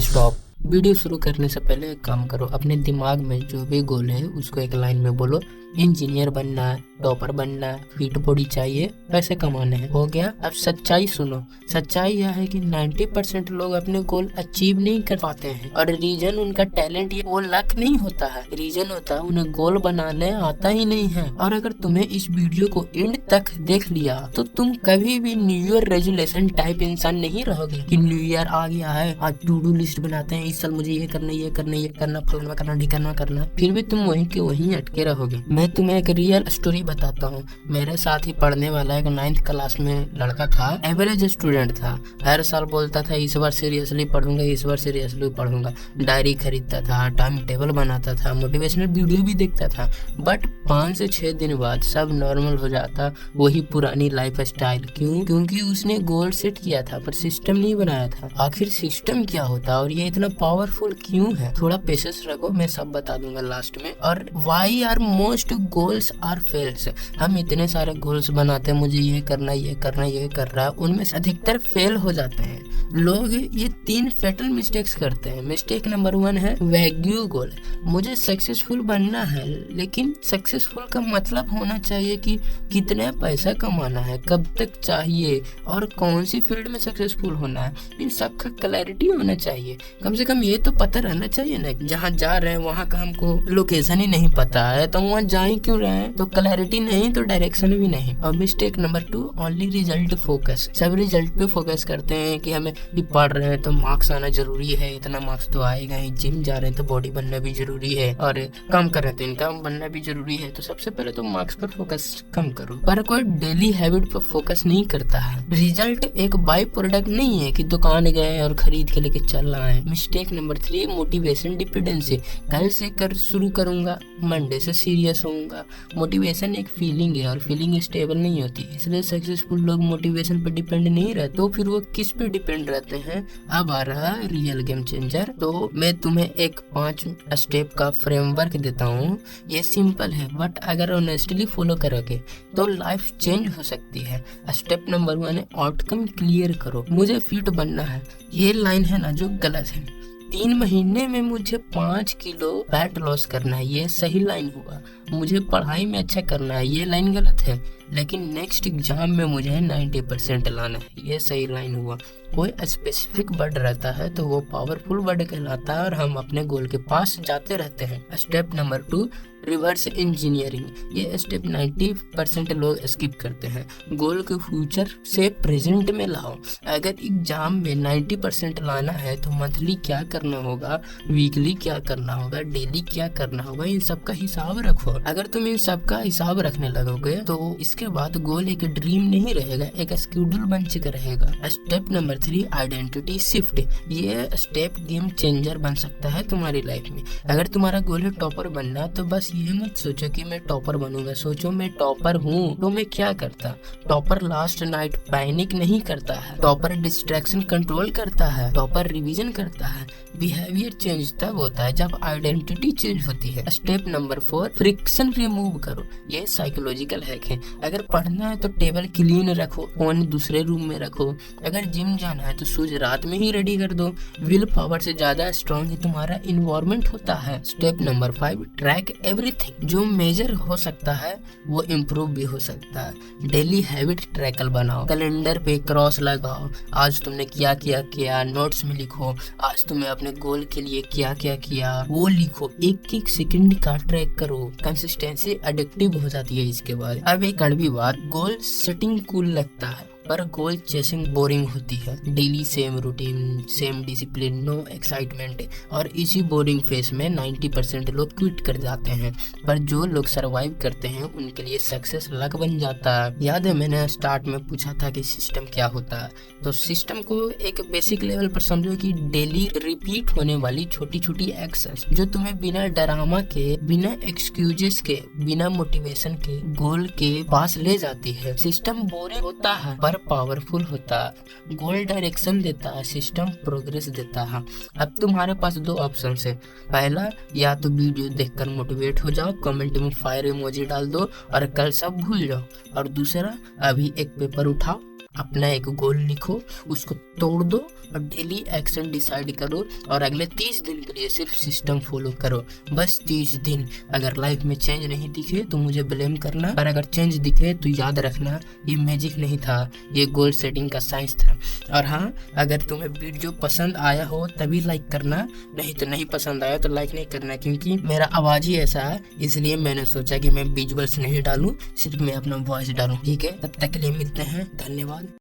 Stop. Video शुरू करने से पहले एक काम करो, अपने दिमाग में जो भी गोल है उसको एक लाइन में बोलो। इंजीनियर बनना है, टॉपर बनना है, फिट बॉडी चाहिए, पैसे कमाने हैं, हो गया। अब सच्चाई सुनो। सच्चाई यह है कि 90% लोग अपने गोल अचीव नहीं कर पाते हैं, और रीजन उनका टैलेंट या वो लक नहीं होता है। रीजन होता है उन्हें गोल बनाने आता ही नहीं है। और अगर तुम्हें इस वीडियो को एंड तक देख लिया तो तुम कभी भी न्यू ईयर रेजोल्यूशन टाइप इंसान नहीं रहोगे कि न्यू ईयर आ गया है, आज टू डू लिस्ट बनाते हैं, इस साल मुझे ये करना, ये करना, ये करना, फलाना करना, ढिकाना करना, फिर भी तुम वहीं के वहीं अटके रहोगे। मैं तुम्हें एक रियल स्टोरी बताता हूँ। मेरे साथ ही पढ़ने वाला एक 9th क्लास में लड़का था, एवरेज स्टूडेंट था। हर साल बोलता था इस बार सीरियसली पढ़ूंगा, इस बार सीरियसली पढ़ूंगा। डायरी खरीदता था, टाइम टेबल बनाता था, मोटिवेशनल वीडियो भी देखता था। बट 5 से 6 दिन बाद सब नॉर्मल हो जाता, वही पुरानी लाइफ स्टाइल। क्यों? क्योंकि उसने गोल सेट किया था पर सिस्टम नहीं बनाया था। आखिर सिस्टम क्या होता है और ये इतना पावरफुल क्यों है? थोड़ा पेशेंस रखो, मैं सब बता दूंगा लास्ट में। और why are most goals are fails. हम इतने सारे गोल्स बनाते हैं, मुझे ये करना, ये करना, ये कर रहा है, उनमें से अधिकतर फेल हो जाते हैं। लोग ये 3 फेटल मिस्टेक्स करते हैं। मिस्टेक नंबर 1 है वैग्यू गोल। मुझे सक्सेसफुल बनना है, लेकिन सक्सेसफुल का मतलब होना चाहिए कि कितना पैसा कमाना है, कब तक चाहिए और कौन सी फील्ड में सक्सेसफुल होना है। इन सब का क्लैरिटी होना चाहिए। कम से कम ये तो पता रहना चाहिए ना, जहाँ जा रहे हैं वहाँ का हमको लोकेशन ही नहीं पता है तो वहाँ जा ही क्यों रहे हैं? तो क्लैरिटी नहीं तो डायरेक्शन भी नहीं। और mistake number 2, only result focus. सब रिजल्ट पे फोकस करते हैं कि हमें भी पढ़ रहे हैं तो मार्क्स आना जरूरी है, इतना मार्क्स तो आएगा ही। जिम जा रहे हैं तो बॉडी बनना भी जरूरी है, और काम कर रहे हैं तो इनकम बनना भी जरूरी है। तो सबसे पहले तो मार्क्स पर फोकस कम करो। पर कोई डेली हैबिट पर फोकस नहीं करता है। रिजल्ट एक बाई प्रोडक्ट नहीं है कि दुकान गए और खरीद के लेके चल रहा है। Mistake number 3, motivation dependency. कल से कर शुरू करूंगा, मंडे से सीरियस होऊंगा। मोटिवेशन एक फीलिंग है और फीलिंग स्टेबल नहीं होती, इसलिए सक्सेसफुल लोग मोटिवेशन पर डिपेंड नहीं रहते। तो फिर वो किस पे डिपेंड रहते हैं? अब आ रहा रियल गेम चेंजर। तो मैं तुम्हें एक 5 स्टेप का फ्रेमवर्क देता हूँ। ये सिंपल है बट अगर ऑनेस्टली फॉलो करोगे तो लाइफ चेंज हो सकती है। स्टेप नंबर 1 है आउटकम क्लियर करो। मुझे फिट बनना है, ये लाइन है ना जो गलत है। 3 महीने में मुझे 5 किलो फैट लॉस करना है, ये सही लाइन हुआ। मुझे पढ़ाई में अच्छा करना है, ये लाइन गलत है। लेकिन नेक्स्ट एग्जाम में मुझे 90% लाना है, ये सही लाइन हुआ। कोई स्पेसिफिक वर्ड रहता है तो वो पावरफुल वर्ड कहलाता है और हम अपने गोल के पास जाते रहते हैं। Step number 2, reverse engineering. ये स्टेप 90% लोग स्किप करते हैं। गोल के फ्यूचर से प्रेजेंट में लाओ। अगर एग्जाम में 90% लाना है तो मंथली क्या करना होगा, वीकली क्या करना होगा, डेली क्या करना होगा, इन सब का हिसाब रखो। अगर तुम इन सब का हिसाब रखने लगोगे तो इसके बाद गोल एक ड्रीम नहीं रहेगा, एक शेड्यूल बन चुका रहेगा। Step number 3, identity shift. ये स्टेप गेम चेंजर बन सकता है तुम्हारी लाइफ में। अगर तुम्हारा गोल है टॉपर बनना तो बस ये मत सोचो कि मैं टॉपर बनूंगा, सोचो मैं टॉपर हूँ तो मैं क्या करता। टॉपर लास्ट नाइट पैनिक नहीं करता है, टॉपर डिस्ट्रैक्शन कंट्रोल करता है, टॉपर रिवीजन करता है। बिहेवियर चेंज तब होता है जब आइडेंटिटी चेंज होती है। स्टेप नंबर 4, फ्रिक्शन रिमूव करो। ये साइकोलॉजिकल हैक है। अगर पढ़ना है तो टेबल क्लीन रखो, फोन दूसरे रूम में रखो। अगर जिम जाना है तो शूज रात में ही रेडी कर दो। विल पावर से ज्यादा स्ट्रॉन्ग तुम्हारा इन्वायरमेंट होता है। Step number 5, track everything. जो मेजर हो सकता है वो इम्प्रूव भी हो सकता है। डेली हैबिट ट्रैकर बनाओ, कैलेंडर पे क्रॉस लगाओ। आज तुमने क्या किया किया, नोट्स में लिखो। आज तुमने अपने गोल के लिए क्या क्या किया वो लिखो। एक एक सेकंड का ट्रैक करो। कंसिस्टेंसी एडिक्टिव हो जाती है इसके बाद। अब एक कड़वी बात, गोल सेटिंग कूल लगता है पर गोल चेसिंग बोरिंग होती है। Daily same routine, same discipline, no excitement, और इसी बोरिंग फेस में 90% लोग क्विट कर जाते हैं। पर जो लोग सरवाइव करते हैं उनके लिए सक्सेस लक बन जाता है। याद है मैंने स्टार्ट में पूछा था कि सिस्टम क्या होता है? तो सिस्टम को एक बेसिक लेवल पर समझो कि डेली रिपीट होने वाली छोटी छोटी एक्शंस जो तुम्हें बिना ड्रामा के, बिना एक्सक्यूजेस के, बिना मोटिवेशन के गोल के पास ले जाती है। सिस्टम बोरिंग होता है पर पावरफुल होता है। गोल डायरेक्शन देता है, सिस्टम प्रोग्रेस देता है। अब तुम्हारे पास 2 ऑप्शन है। पहला, या तो वीडियो देखकर मोटिवेट हो जाओ, कमेंट में फायर इमोजी डाल दो और कल सब भूल जाओ। और दूसरा, अभी एक पेपर उठाओ अपना एक गोल लिखो, उसको तोड़ दो और डेली एक्शन डिसाइड करो और अगले 30 दिन के लिए सिर्फ सिस्टम फॉलो करो। बस 30 दिन। अगर लाइफ में चेंज नहीं दिखे तो मुझे ब्लेम करना, और अगर चेंज दिखे तो याद रखना ये मैजिक नहीं था, ये गोल सेटिंग का साइंस था। और हाँ, अगर तुम्हें वीडियो पसंद आया हो तभी लाइक करना, नहीं तो नहीं पसंद आया तो लाइक नहीं करना, क्योंकि मेरा आवाज ही ऐसा है, इसलिए मैंने सोचा कि मैं विजुअल्स नहीं डालूं, सिर्फ मैं अपना वॉइस डालूं। ठीक है, तब तक के लिए मिलते हैं, धन्यवाद।